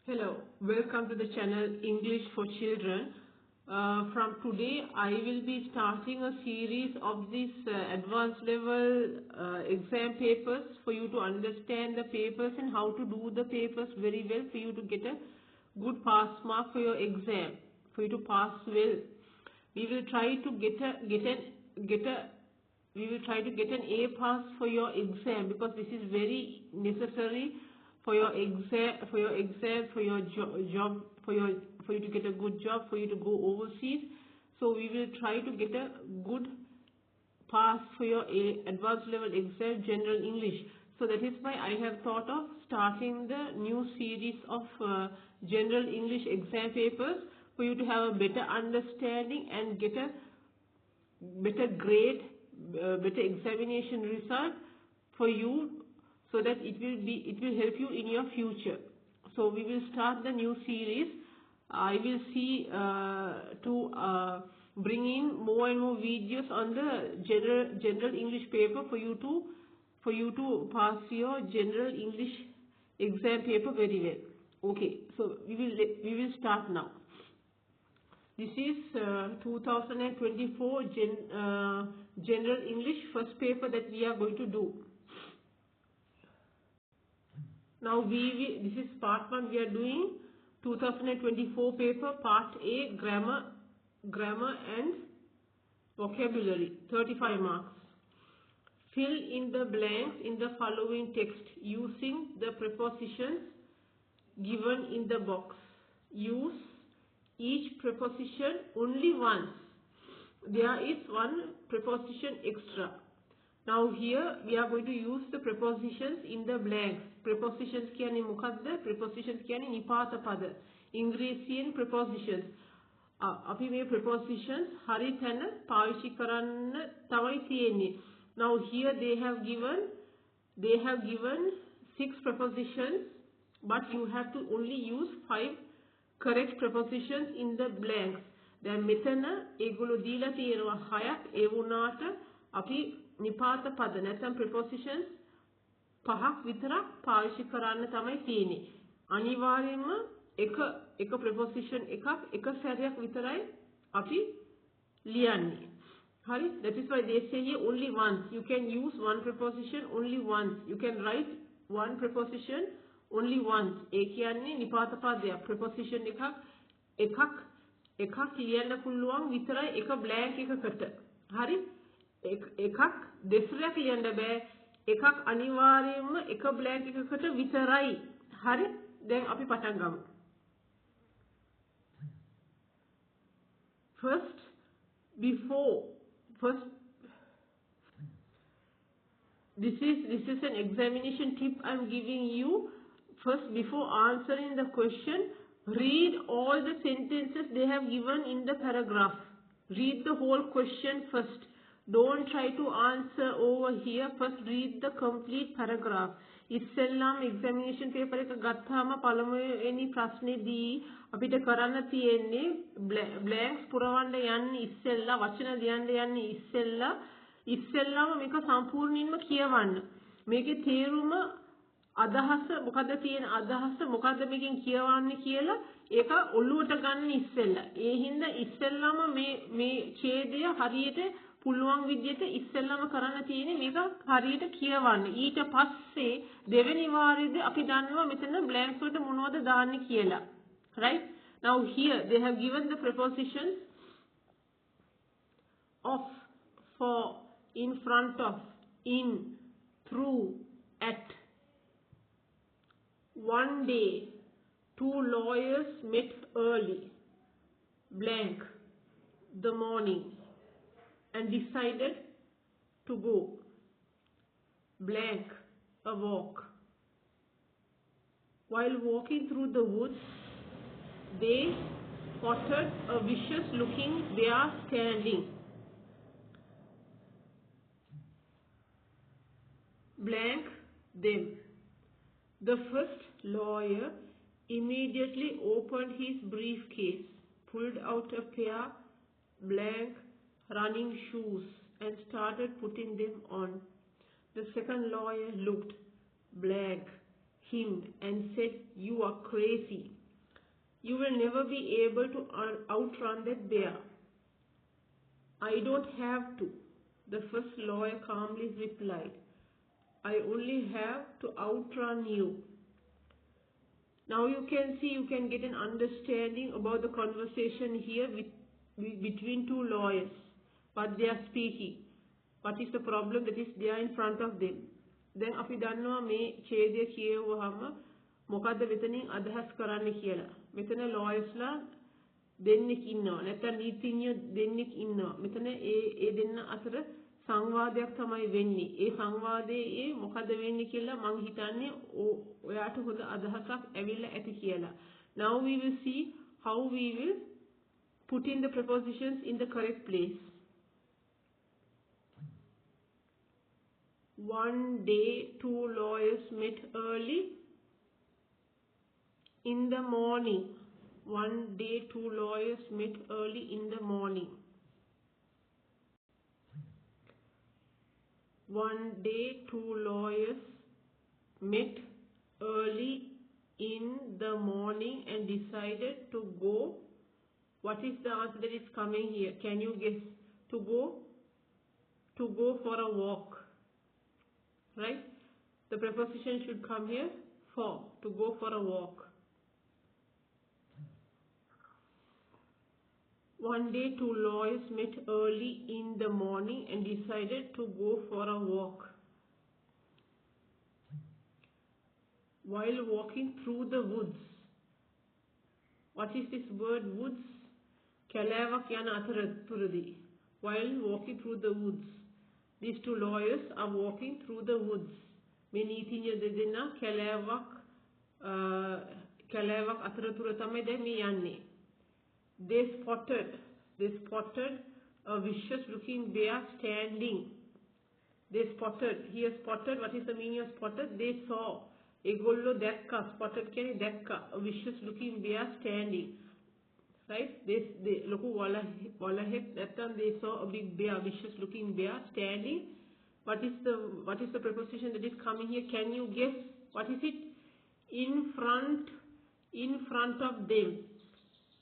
Hello, welcome to the channel English for Children. From today, I will be starting a series of these advanced level exam papers for you to understand the papers and how to do the papers very well for you to get a good pass mark for your exam, for you to pass well. We will try to get an A pass for your exam because this is very necessary for your exam, for your job, for you to get a good job, for you to go overseas. So we will try to get a good pass for your advanced level exam, general English. So that is why I have thought of starting the new series of general English exam papers for you to have a better understanding and get a better grade, better examination result for you, so that it will help you in your future. So we will start the new series. I will see to bring in more and more videos on the general English paper for you to pass your general English exam paper very well. Okay, so we will start now. This is 2024 General English first paper that we are going to do. Now this is part 1. We are doing 2024 paper part A, grammar and vocabulary, 35 marks. Fill in the blanks in the following text using the prepositions given in the box. Use each preposition only once. There is one preposition extra. Now here we are going to use the prepositions in the blanks. Prepositions කියන්නේ මොකක්ද? Prepositions කියන්නේ නිපාත පද. ඉංග්‍රීසියෙන් prepositions. අපි මේ prepositions හරි තැන පාවිච්චි කරන්න තමයි තියෙන්නේ. Now here they have given 6 prepositions, but you have to only use 5 correct prepositions in the blanks. දැන් මෙතන ඒගොල්ලෝ දීලා තියෙනවා 6ක්. ඒ වුණාට අපි නිපාත පද නැත්නම් prepositions 5ක් විතරක් පාවිච්චි කරන්න තමයි තියෙන්නේ. අනිවාර්යයෙන්ම එක preposition එක සැරයක් විතරයි අපි ලියන්නේ. හරි? That is why they say here only once. You can use one preposition only once. You can write one preposition only once. ඒ කියන්නේ නිපාත පදයක්. preposition එකක් ලියන්න පුළුවන් විතරයි එක blank එකකට. හරි? එකක් දෙසරයක් ලියන්න බෑ. එකක් අනිවාර්යයෙන්ම එක blank එකකට විතරයි. හරි? දැන් අපි පටන් ගමු. First, this is an examination tip I'm giving you. First, before answering the question, read all the sentences they have given in the paragraph. Read the whole question first. Don't try to answer over here. First, read the complete paragraph. ඉස්සෙල්ලාම examination paper එක ගත්තාම පළමුවෙනි ප්‍රශ්නේදී අපිට කරන්න තියෙන්නේ blanks පුරවන්න යන්නේ ඉස්සෙල්ලා, වචන ලියන්න යන්නේ ඉස්සෙල්ලාම මේක සම්පූර්ණයෙන්ම කියවන්න. මේකේ තේරුම අදහස මොකද්ද තියෙන අදහස මොකද්ද මේකෙන් කියවන්නේ කියලා ඒක ඔළුවට ගන්න ඉස්සෙල්ලා. ඒ හින්දා ඉස්සෙල්ලාම මේ ඡේදය හරියට පුළුවන් විදිහට ඉස්සෙල්ලාම කරන්න තියෙන්නේ මේක හරියට කියවන්න. ඊට පස්සේ දෙවෙනි වාරයේදී අපි දන්නවා මෙතන blanks වලට මොනවද දාන්නේ කියලා. Right? Now here they have given the prepositions of, for, in front of, in, through, at. One day, 2 lawyers met early, blank, the morning, and decided to go, blank, a walk. While walking through the woods, they spotted a vicious looking bear standing, blank, them. The first lawyer immediately opened his briefcase, pulled out a pair blank running shoes and started putting them on. The second lawyer looked, blank, him and said, "You are crazy. You will never be able to outrun that bear." "I don't have to," the first lawyer calmly replied. "I only have to outrun you." Now you can see, you can get an understanding about the conversation here between two lawyers, what they are speaking, what is the problem that is there in front of them. දැන් අපි දන්නවා මේ ඡේදය කියවුවාම මොකද්ද මෙතනින් අදහස් කරන්න කියලා. මෙතන lawyers ලා දෙන්නෙක් ඉන්නවා, නැත්නම් නීතිඥ දෙන්නෙක් ඉන්නවා. මෙතන ඒ දෙන්න අතර සංවාදයක් තමයි වෙන්නේ. ඒ සංවාදයේ මොකද වෙන්නේ කියලා මම හිතන්නේ ඔයාට හොඳ අදහසක් ඇවිල්ලා ඇති කියලා. Now we will see how we will put in the prepositions in the correct place. One day, two lawyers met early in the morning. One day, two lawyers met early in the morning. One day, two lawyers met early in the morning and decided to go. What is the answer that is coming here? Can you guess? To go for a walk. Right? The preposition should come here for, to go for a walk. One day, two lawyers met early in the morning and decided to go for a walk. While walking through the woods. What is this word woods? කැලෑවක් යන අතරතුරදී. While walking through the woods. These two lawyers are walking through the woods. මේ නීතිඥ දෙදෙනා කැලෑවක් අතරතුර තමයි දැන් මේ යන්නේ. They spotted a vicious looking bear standing. They spotted. Here spotted, what is the meaning of spotted? They saw. ඒගොල්ලෝ දැක්කා. Spotted කියන්නේ දැක්කා. A vicious looking bear standing. Right? They ලොකු වලහෙක් නැත්තම් they saw a big bear, vicious looking bear standing. What is the preposition that is coming here? Can you guess? What is it? In front of them.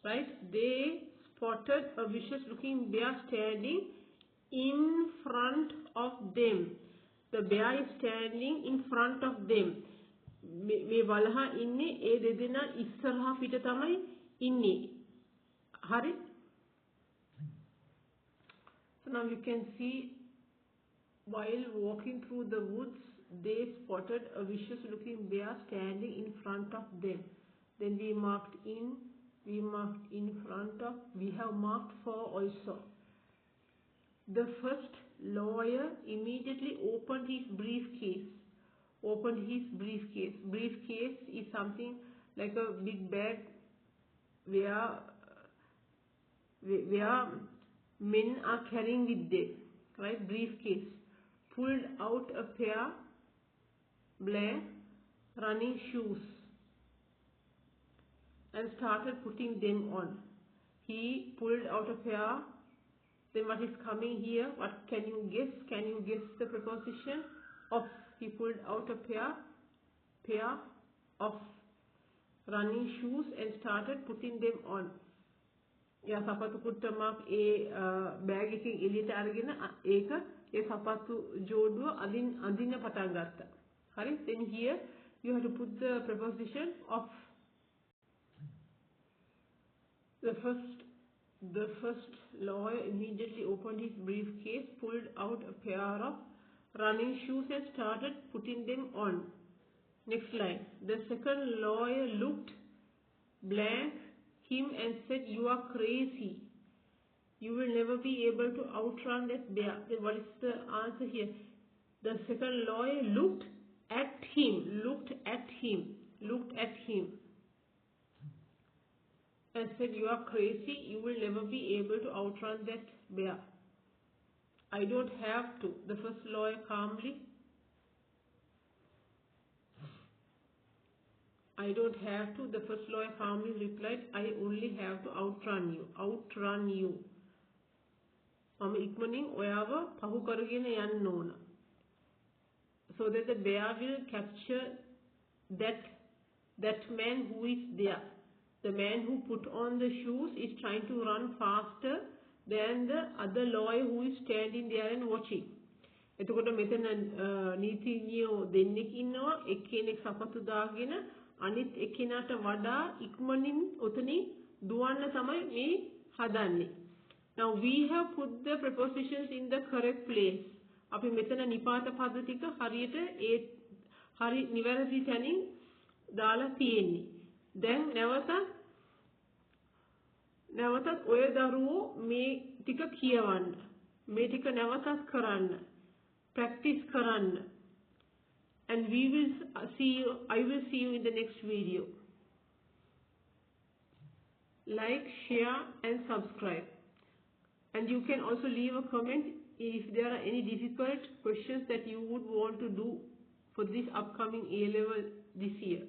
Right? They spotted a vicious looking bear standing in front of them. The bear is standing in front of them. මේ වලහා ඉන්නේ ඒ දෙදෙනා ඉස්සරහා පිට තමයි ඉන්නේ. හරි? So now you can see, while walking through the woods, they spotted a vicious looking bear standing in front of them. Then we marked in front of, we have marked for also. The first lawyer immediately opened his briefcase. Briefcase is something like a big bag where men are carrying with them, right? Briefcase. Pulled out a pair black running shoes and started putting them on. He pulled out a pair. Then what is coming here? What can you guess? Can you guess the preposition of? He pulled out a pair of running shoes and started putting them on. या සපත්තු කුට්ටමක් ඒ bag එකකින් එළියට අරගෙන ඒක ඒ සපත්තු ජෝඩුව අඳින්න පටන් ගත්තා. හරි? Then here you have to put the preposition of. The first lawyer immediately opened his briefcase, pulled out a pair of running shoes and started putting them on. Next line. The second lawyer looked blank him and said, "You are crazy. You will never be able to outrun that bear." Then what is the answer here? The second lawyer looked at him and said, "You are crazy. You will never be able to outrun that bear." "I don't have to," the first lawyer calmly. "I don't have to," the first lawyer calmly replied. "I only have to outrun you." මම ඉක්මනින් ඔයාව පහු කරගෙන යන්න ඕන. So that the bear will capture that man who is there. The man who put on the shoes is trying to run faster than the other lawyer who is standing there and watching. එතකොට මෙතන නීතිඥයෝ දෙන්නෙක් ඉන්නවා, එක්කෙනෙක් සපත්තු දාගෙන අනිත් එක්කෙනාට වඩා ඉක්මනින් උතනින් දුවන්න තමයි මේ හදන්නේ. Now we have put the prepositions in the correct place. අපි මෙතන නිපාත පද ටික හරියට ඒ හරි නිවැරදි තැනින් දාලා තියෙන්නේ. දැන් නැවතත් ඔය දරුවෝ මේ ටික කියවන්න. මේ ටික නැවතත් කරන්න. Practice කරන්න. And I will see you in the next video. Like, share and subscribe. And you can also leave a comment if there are any difficult questions that you would want to do for this upcoming A-level this year.